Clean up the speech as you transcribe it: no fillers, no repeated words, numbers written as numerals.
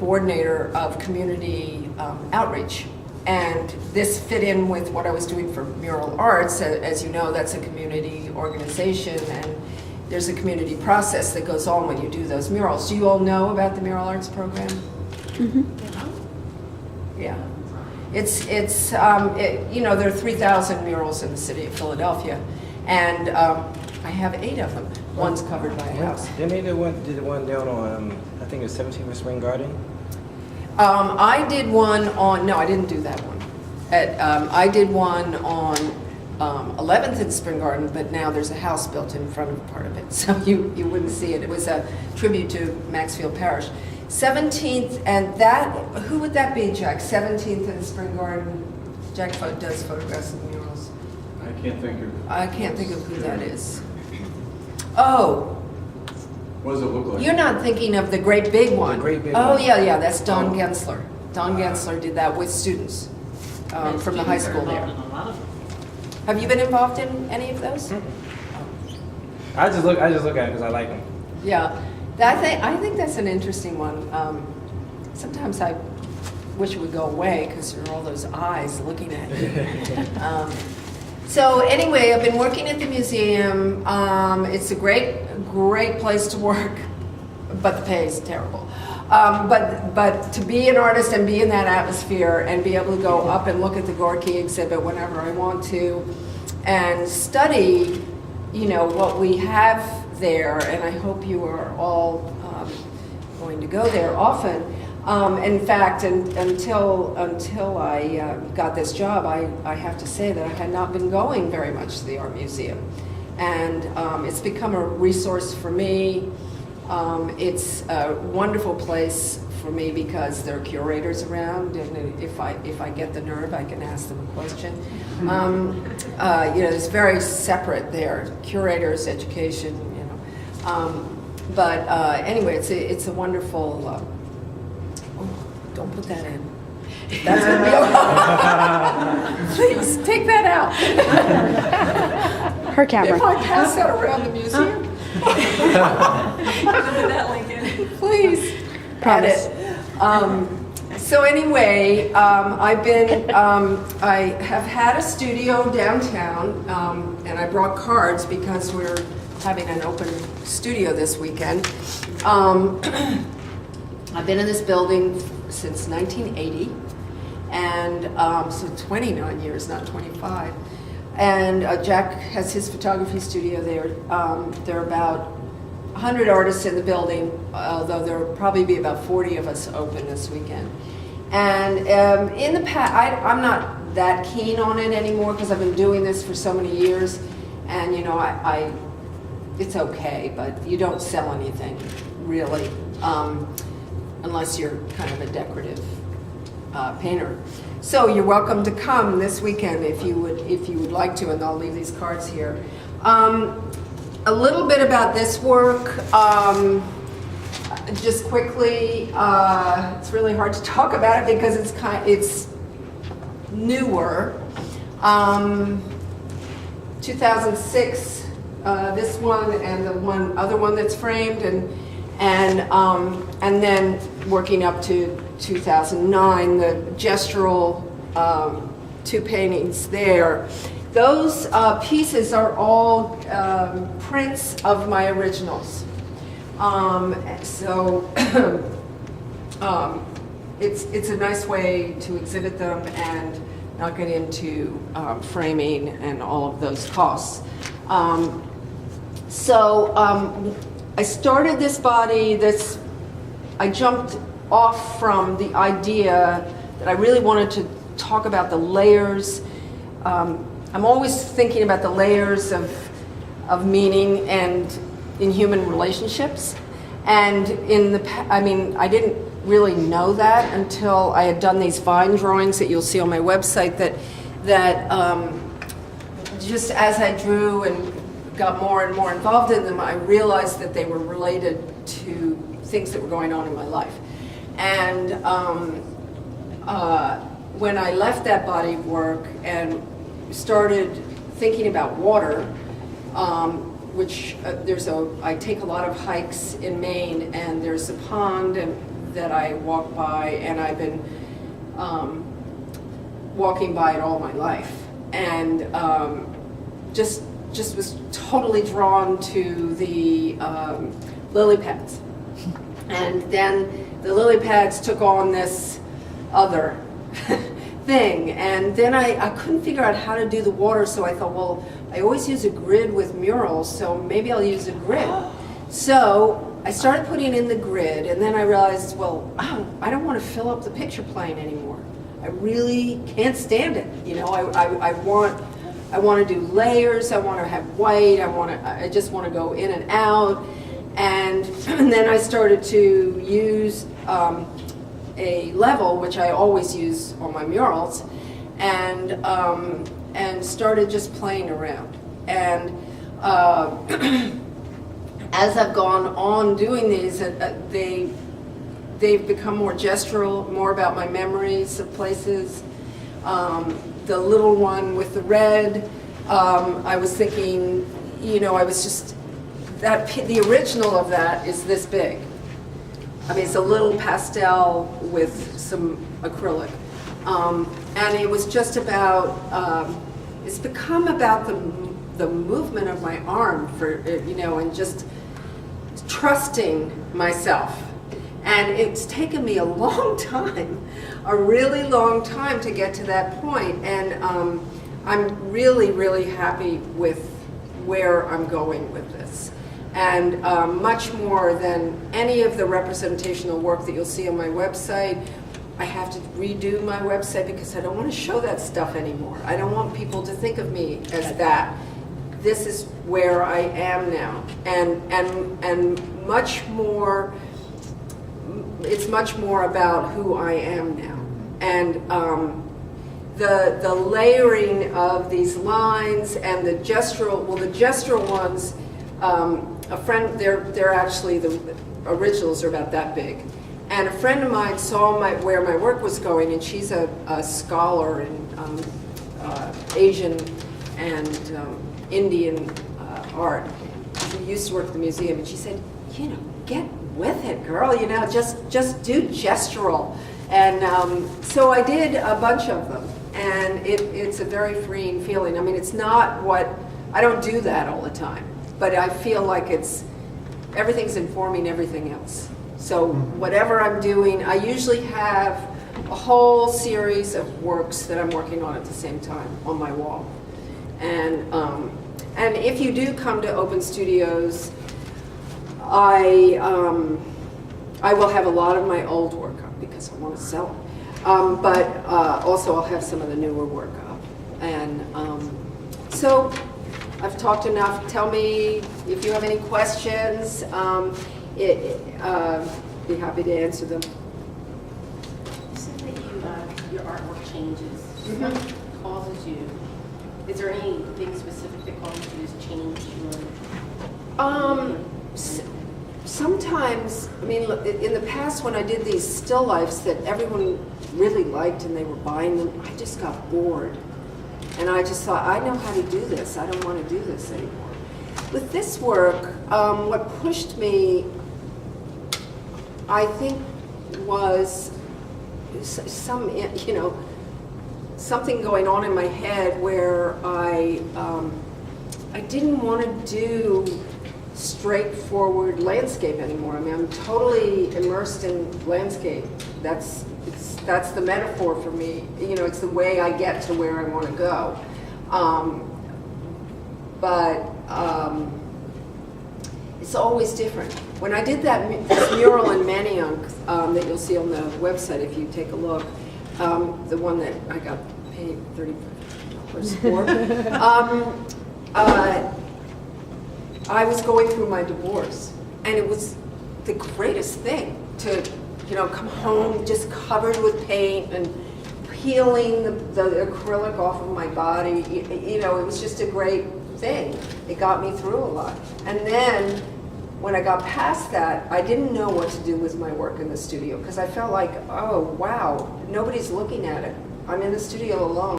coordinator of community outreach. And this fit in with what I was doing for Mural Arts. As you know, that's a community organization, and there's a community process that goes on when you do those murals. Do you all know about the Mural Arts program? Mm-hmm. Yeah. You know, there are 3,000 murals in the city of Philadelphia, and I have 8 of them. One's covered by a house. Didn't they did one down on, I think it was 17th Spring Garden? I did one on, no, I didn't do that one. I did one on 11th and Spring Garden, but now there's a house built in front of part of it, so you wouldn't see it. It was a tribute to Maxfield Parish. 17th, and that, who would that be, Jack? 17th and Spring Garden. Jack does photographs of murals. I can't think of who that is. Oh. What does it look like? You're not thinking of the great big one. The great big one. one. Yeah, that's Don Gensler. Don Gensler did that with students from the high school there. Have you been involved in any of those? I just look at it because I like them. Yeah, I think that's an interesting one. Sometimes I wish it would go away because there are all those eyes looking at you. So anyway, I've been working at the museum. It's a great place to work, but the pay is terrible. But to be an artist and be in that atmosphere and be able to go up and look at the Gorky exhibit whenever I want to and study, you know, what we have there, and I hope you are all going to go there often. In fact, until I got this job, I have to say that I had not been going very much to the art museum, and it's become a resource for me. It's a wonderful place for me because there are curators around, and if I get the nerve, I can ask them a question. You know, it's very separate there: curators, education. You know, but anyway, it's a wonderful. Don't put that in. That's going to be Please, take that out. Her camera. If I pass that around the museum. Put that link in. Please. Promise. So anyway, I have had a studio downtown, and I brought cards because we're having an open studio this weekend. I've been in this building since 1980, and so 29 years, not 25. And Jack has his photography studio there. There are about 100 artists in the building, although there will probably be about 40 of us open this weekend. And in the past, I'm not that keen on it anymore because I've been doing this for so many years, and you know, it's okay, but you don't sell anything really. Unless you're kind of a decorative painter. So you're welcome to come this weekend if you would like to, and I'll leave these cards here. A little bit about this work, just quickly. It's really hard to talk about it because it's newer. 2006, this one and the other one that's framed, and then working up to 2009, the gestural 2 paintings there. Those pieces are all prints of my originals. So it's a nice way to exhibit them and not get into framing and all of those costs. I started this body, I jumped off from the idea that I really wanted to talk about the layers. I'm always thinking about the layers of meaning and in human relationships. And I didn't really know that until I had done these vine drawings that you'll see on my website that just as I drew and got more and more involved in them, I realized that they were related to things that were going on in my life. And when I left that body of work and started thinking about water, which I take a lot of hikes in Maine, and there's a pond that I walk by, and I've been walking by it all my life, and just was totally drawn to the lily pads. And then the lily pads took on this other thing, and then I couldn't figure out how to do the water, so I thought, well, I always use a grid with murals, so maybe I'll use a grid. So I started putting in the grid, and then I realized, well, I don't want to fill up the picture plane anymore. I really can't stand it. You know, I want to do layers. I want to have white. I just want to go in and out. And then I started to use a level, which I always use on my murals, and started just playing around. And as I've gone on doing these, they've become more gestural, more about my memories of places. The little one with the red, I was thinking, you know, I was just, the original of that is this big. I mean, it's a little pastel with some acrylic. And it was just about, it's become about the movement of my arm for, you know, and just trusting myself. And it's taken me a long time, a really long time to get to that point. And I'm really, really happy with where I'm going with this. And much more than any of the representational work that you'll see on my website. I have to redo my website because I don't want to show that stuff anymore. I don't want people to think of me as that. This is where I am now. And much more, it's much more about who I am now. And the layering of these lines and the gestural, well, the gestural ones, a friend, they're actually, the originals are about that big. And a friend of mine saw where my work was going, and she's a scholar in Asian and Indian art. She used to work at the museum, and she said, you know, get with it, girl, you know, just do gestural. And so I did a bunch of them, and it's a very freeing feeling. I mean, it's not what, I don't do that all the time, but I feel like everything's informing everything else. So whatever I'm doing, I usually have a whole series of works that I'm working on at the same time on my wall. And if you do come to Open Studios, I will have a lot of my old work up because I want to sell it. But also I'll have some of the newer work up. And so I've talked enough. Tell me if you have any questions. Be happy to answer them. You said that your artwork changes. What causes you? Is there anything specific that causes you to change your? Sometimes, I mean, in the past when I did these still lifes that everyone really liked and they were buying them, I just got bored. And I just thought, I know how to do this. I don't want to do this anymore. With this work, what pushed me, I think, was some, you know, something going on in my head where I didn't want to do straightforward landscape anymore. I mean, I'm totally immersed in landscape. That's the metaphor for me. You know, it's the way I get to where I want to go. It's always different. When I did this mural in Manayunk that you'll see on the website if you take a look, the one that I got paid $35 for, I was going through my divorce, and it was the greatest thing to, you know, come home just covered with paint and peeling the acrylic off of my body. You know, it was just a great thing. It got me through a lot. And then when I got past that, I didn't know what to do with my work in the studio because I felt like, oh, wow, nobody's looking at it. I'm in the studio alone.